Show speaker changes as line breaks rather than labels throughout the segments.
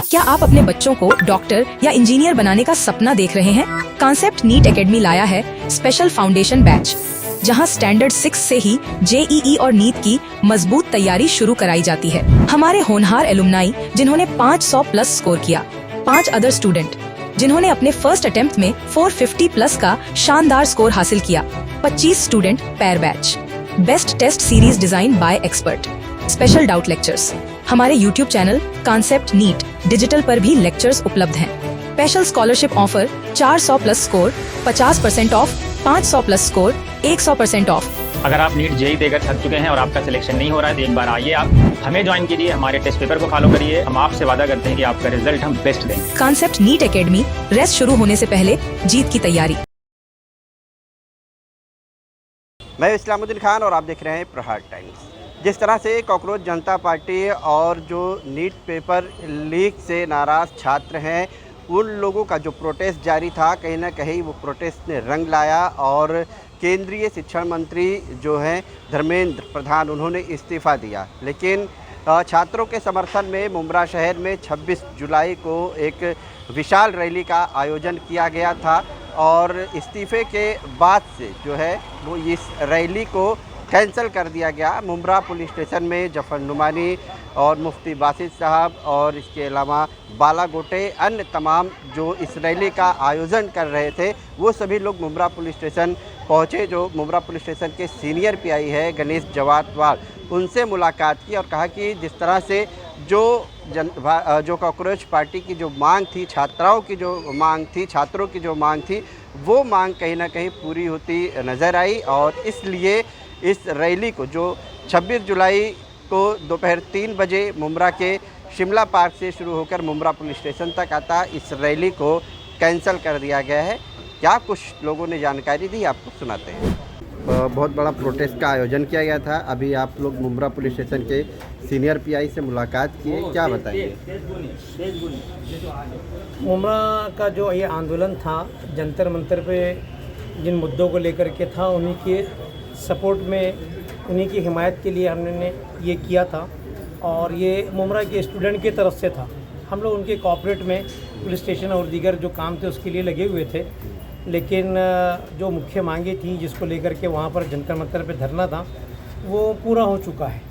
क्या आप अपने बच्चों को डॉक्टर या इंजीनियर बनाने का सपना देख रहे हैं? कॉन्सेप्ट नीट एकेडमी लाया है स्पेशल फाउंडेशन बैच, जहां स्टैंडर्ड 6 से ही जेईई और नीट की मजबूत तैयारी शुरू कराई जाती है। हमारे होनहार एलुमनाई जिन्होंने 500 प्लस स्कोर किया, 5 अदर स्टूडेंट जिन्होंने अपने फर्स्ट अटेम्प्ट में 450 प्लस का शानदार स्कोर हासिल किया, 25 student per batch, best test series design by expert, special doubt lectures. हमारे YouTube channel concept NEET digital पर भी लेक्चर्स उपलब्ध हैं। Special scholarship offer 400 plus score 50% off, 500 plus score 100% off.
अगर आप नीट जेई देकर थक चुके हैं और आपका सिलेक्शन नहीं हो रहा है तो एक बार आइए, आप हमें ज्वाइन कीजिए, हमारे टेस्ट पेपर को फॉलो करिए। हम आपसे वादा करते हैं कि आपका रिजल्ट हम बेस्ट देंगे।
कॉन्सेप्ट नीट एकेडमी, रेस्ट शुरू होने से पहले जीत की तैयारी।
मैं इस्लामुद्दीन खान और आप देख रहे हैं प्रहार टाइम्स। जिस तरह से कॉकरोच जनता पार्टी और जो नीट पेपर लीक से नाराज़ छात्र हैं, उन लोगों का जो प्रोटेस्ट जारी था, कहीं ना कहीं वो प्रोटेस्ट ने रंग लाया और केंद्रीय शिक्षा मंत्री जो हैं धर्मेंद्र प्रधान, उन्होंने इस्तीफ़ा दिया। लेकिन छात्रों के समर्थन में मुंब्रा शहर में 26 जुलाई को एक विशाल रैली का आयोजन किया गया था और इस्तीफ़े के बाद से जो है वो इस रैली को कैंसिल कर दिया गया। मुंब्रा पुलिस स्टेशन में जफर नुमानी और मुफ्ती बासित साहब और इसके अलावा बाला गोटे, अन्य तमाम जो इस रैली का आयोजन कर रहे थे, वो सभी लोग मुंब्रा पुलिस स्टेशन पहुँचे। जो मुंब्रा पुलिस स्टेशन के सीनियर पीआई है गणेश जवाटवाल, उनसे मुलाकात की और कहा कि जिस तरह से जो कॉकरोच पार्टी की जो मांग थी, छात्राओं की जो मांग थी, छात्रों की जो मांग थी, वो मांग कहीं ना कहीं पूरी होती नज़र आई और इसलिए इस रैली को जो 26 जुलाई को दोपहर 3 बजे मुंब्रा के शिमला पार्क से शुरू होकर मुंब्रा पुलिस स्टेशन तक आता, इस रैली को कैंसिल कर दिया गया है। क्या कुछ लोगों ने जानकारी दी, आपको सुनाते हैं। बहुत बड़ा प्रोटेस्ट का आयोजन किया गया था। अभी आप लोग मुंब्रा पुलिस स्टेशन के सीनियर पीआई से मुलाकात किए, क्या बताइए?
मुंब्रा का जो ये आंदोलन था, जंतर मंतर पे जिन मुद्दों को लेकर के था, उन्हीं के सपोर्ट में, उन्हीं की हिमायत के लिए हमने ये किया था और ये मुंब्रा के स्टूडेंट की तरफ से था। हम लोग उनके कॉर्पोरेट में पुलिस स्टेशन और दीगर जो काम थे उसके लिए लगे हुए थे, लेकिन जो मुख्य मांगे थी जिसको लेकर के वहाँ पर जंतर मंतर पे धरना था, वो पूरा हो चुका है।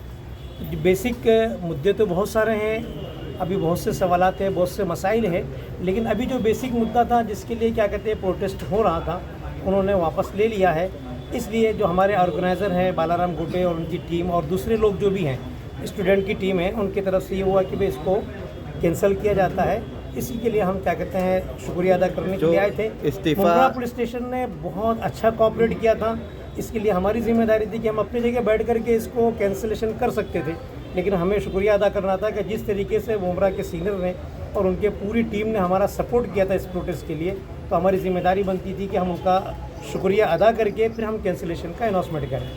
बेसिक मुद्दे तो बहुत सारे हैं, अभी बहुत से सवालात हैं, बहुत से मसाइल हैं, लेकिन अभी जो बेसिक मुद्दा था जिसके लिए क्या कहते हैं प्रोटेस्ट हो रहा था, उन्होंने वापस ले लिया है। इसलिए जो हमारे ऑर्गेनाइज़र हैं बालाराम गोटे और उनकी टीम और दूसरे लोग जो भी हैं, स्टूडेंट की टीम है, उनकी तरफ से ये हुआ कि भाई इसको कैंसिल किया जाता है। इसी के लिए हम क्या कहते हैं शुक्रिया अदा करने के लिए आए थे। मुंब्रा पुलिस स्टेशन ने बहुत अच्छा कोऑपरेट किया था। इसके लिए हमारी जिम्मेदारी थी कि हम अपनी जगह बैठ करके इसको कैंसिलेशन कर सकते थे, लेकिन हमें शुक्रिया अदा करना था कि जिस तरीके से मुंब्रा के सीनियर ने और उनके पूरी टीम ने हमारा सपोर्ट किया था इस प्रोटेस्ट के लिए, तो हमारी जिम्मेदारी बनती थी कि हम उनका शुक्रिया अदा करके फिर हम कैंसिलेशन का अनाउंसमेंट करें।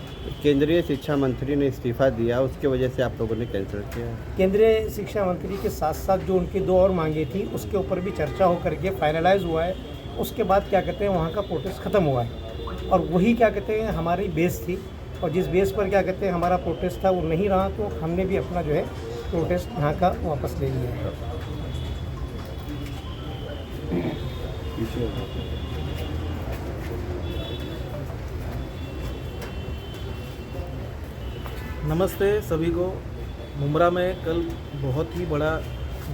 केंद्रीय शिक्षा मंत्री ने इस्तीफ़ा दिया, उसके वजह से आप लोगों ने कैंसिल किया?
केंद्रीय शिक्षा मंत्री के साथ साथ जो उनकी 2 और मांगे थी, उसके ऊपर भी चर्चा होकर के फाइनलाइज हुआ है। उसके बाद क्या कहते हैं वहाँ का प्रोटेस्ट ख़त्म हुआ है और वही क्या कहते हैं हमारी बेस थी, और जिस बेस पर क्या कहते हैं हमारा प्रोटेस्ट था वो नहीं रहा, तो हमने भी अपना जो है प्रोटेस्ट यहाँ का वापस ले लिया है।
नमस्ते सभी को। मुंब्रा में कल बहुत ही बड़ा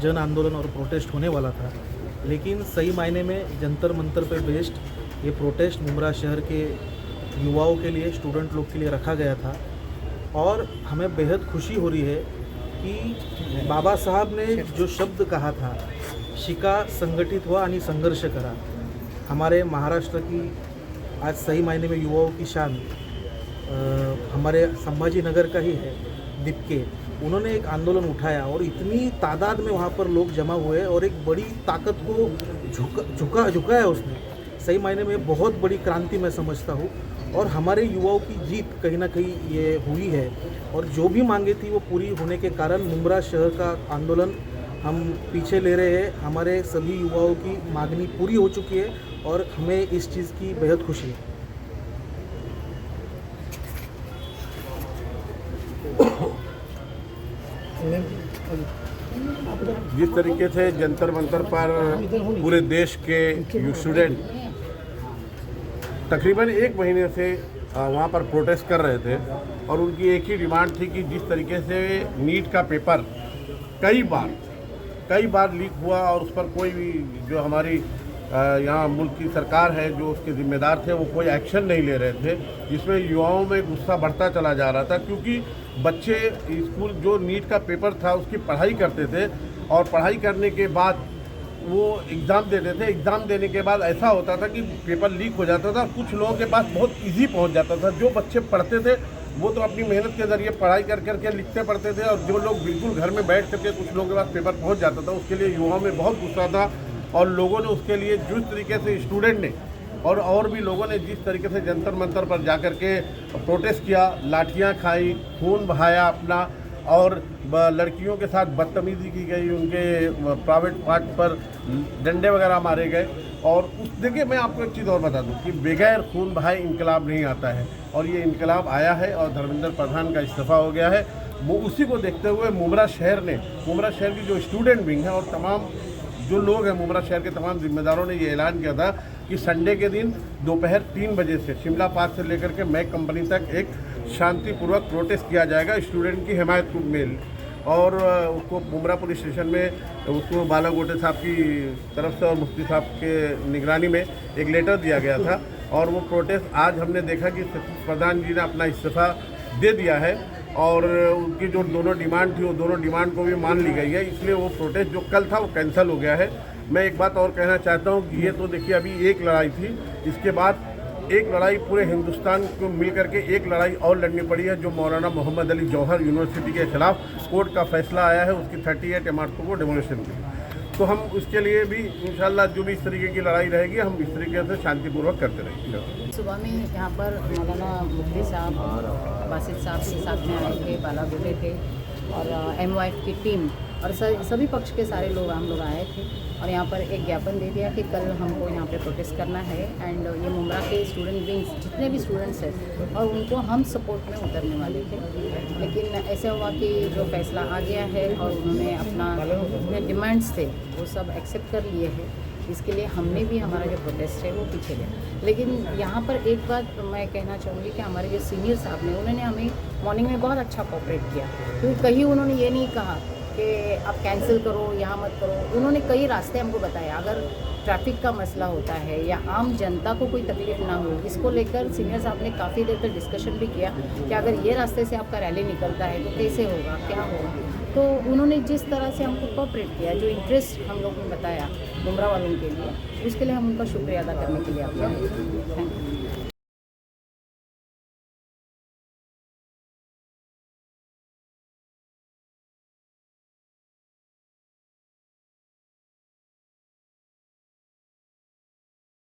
जन आंदोलन और प्रोटेस्ट होने वाला था, लेकिन सही मायने में जंतर मंतर पे बेस्ड ये प्रोटेस्ट मुंब्रा शहर के युवाओं के लिए, स्टूडेंट लोग के लिए रखा गया था और हमें बेहद खुशी हो रही है कि बाबा साहब ने जो शब्द कहा था, शिका संगठित हुआ आणि संघर्ष करा, हमारे महाराष्ट्र की आज सही मायने में युवाओं की शान हमारे संभाजी नगर का ही है, दिपके, उन्होंने एक आंदोलन उठाया और इतनी तादाद में वहाँ पर लोग जमा हुए और एक बड़ी ताकत को झुकाया उसने। सही मायने में बहुत बड़ी क्रांति मैं समझता हूँ और हमारे युवाओं की जीत कहीं ना कहीं ये हुई है और जो भी मांगे थी वो पूरी होने के कारण मुंब्रा शहर का आंदोलन हम पीछे ले रहे हैं। हमारे सभी युवाओं की मांगनी पूरी हो चुकी है और हमें इस चीज़ की बेहद खुशी है।
जिस तरीके से जंतर मंतर पर पूरे देश के स्टूडेंट तकरीबन 1 महीने से वहाँ पर प्रोटेस्ट कर रहे थे और उनकी एक ही डिमांड थी कि जिस तरीके से नीट का पेपर कई बार लीक हुआ और उस पर कोई भी जो हमारी यहाँ मुल्क की सरकार है जो उसके ज़िम्मेदार थे वो कोई एक्शन नहीं ले रहे थे, जिसमें युवाओं में गुस्सा बढ़ता चला जा रहा था क्योंकि बच्चे स्कूल जो नीट का पेपर था उसकी पढ़ाई करते थे और पढ़ाई करने के बाद वो एग्ज़ाम देते थे। एग्ज़ाम देने के बाद ऐसा होता था कि पेपर लीक हो जाता था, कुछ लोगों के पास बहुत इजी पहुंच जाता था। जो बच्चे पढ़ते थे वो तो अपनी मेहनत के ज़रिए पढ़ाई कर करके लिखते पढ़ते थे और जो लोग बिल्कुल घर में बैठ करके कुछ लोगों के पास पेपर पहुंच जाता था, उसके लिए युवाओं में बहुत गुस्सा था और लोगों ने उसके लिए जिस तरीके से स्टूडेंट ने और भी लोगों ने जिस तरीके से जंतर मंतर पर जा कर के प्रोटेस्ट किया, लाठियाँ खाई, खून बहाया अपना और लड़कियों के साथ बदतमीज़ी की गई, उनके प्राइवेट पार्ट पर डंडे वगैरह मारे गए। और उस देखिए मैं आपको एक चीज़ और बता दूं कि बगैर खून बहाए इनकलाब नहीं आता है और ये इनकलाब आया है और धर्मेंद्र प्रधान का इस्तीफ़ा हो गया है। वो उसी को देखते हुए मुमरा शहर की जो स्टूडेंट विंग है और तमाम जो लोग हैं मुमरा शहर के तमाम जिम्मेदारों ने ये ऐलान किया था कि संडे के दिन दोपहर 3 बजे से शिमला पार्क से लेकर के मैक कंपनी तक एक शांतिपूर्वक प्रोटेस्ट किया जाएगा स्टूडेंट की हिमायत में। और उसको मुमरा पुलिस स्टेशन में उसको बाला गोटे साहब की तरफ से और मुफ्ती साहब के निगरानी में एक लेटर दिया गया था और वो प्रोटेस्ट आज हमने देखा कि सतीश प्रधान जी ने अपना इस्तीफ़ा दे दिया है और उनकी जो दोनों डिमांड थी वो दोनों डिमांड को भी मान ली गई है, इसलिए वो प्रोटेस्ट जो कल था वो कैंसिल हो गया है। मैं एक बात और कहना चाहता हूँ कि ये तो देखिए अभी एक लड़ाई थी, इसके बाद एक लड़ाई पूरे हिंदुस्तान को मिल करके एक लड़ाई और लड़नी पड़ी है जो मौलाना मोहम्मद अली जौहर यूनिवर्सिटी के खिलाफ कोर्ट का फैसला आया है उसकी 38 इमारतों को डेमोलिशन की। तो हम उसके लिए भी इंशाल्लाह जो भी इस तरीके की लड़ाई रहेगी हम इस तरीके से शांतिपूर्वक करते रहेंगे।
सुबह में यहाँ पर मौलाना मुफ्ती साहब और बासित साहब के साथ में आए थे, बाला गोटे थे और MYF की टीम और सभी पक्ष के सारे लोग हम लोग आए थे और यहाँ पर एक ज्ञापन दे दिया कि कल हमको यहाँ पे प्रोटेस्ट करना है एंड ये मुमरा के स्टूडेंट विंग्स जितने भी स्टूडेंट्स हैं और उनको हम सपोर्ट में उतरने वाले थे, लेकिन ऐसा हुआ कि जो फैसला आ गया है और उन्होंने अपना जो डिमांड्स थे वो सब एक्सेप्ट कर लिए हैं। इसके लिए हमने भी हमारा जो प्रोटेस्ट है वो पीछे गया। लेकिन यहाँ पर एक बात मैं कहना चाहूँगी कि हमारे जो सीनियर साहब ने उन्होंने हमें मॉर्निंग में बहुत अच्छा कोऑपरेट किया, क्योंकि कहीं उन्होंने ये नहीं कहा कि आप कैंसिल करो, यहाँ मत करो। उन्होंने कई रास्ते हमको बताए, अगर ट्रैफिक का मसला होता है या आम जनता को कोई तकलीफ ना हो, इसको लेकर सीनियर साहब ने काफ़ी देर तक डिस्कशन भी किया कि अगर ये रास्ते से आपका रैली निकलता है तो कैसे होगा, क्या होगा। तो उन्होंने जिस तरह से हमको कोऑपरेट किया, जो इंटरेस्ट हम लोगों ने बताया मुमरा वालों के लिए, उसके लिए हम उनका शुक्रिया अदा करने के लिए आपके थैंक यू।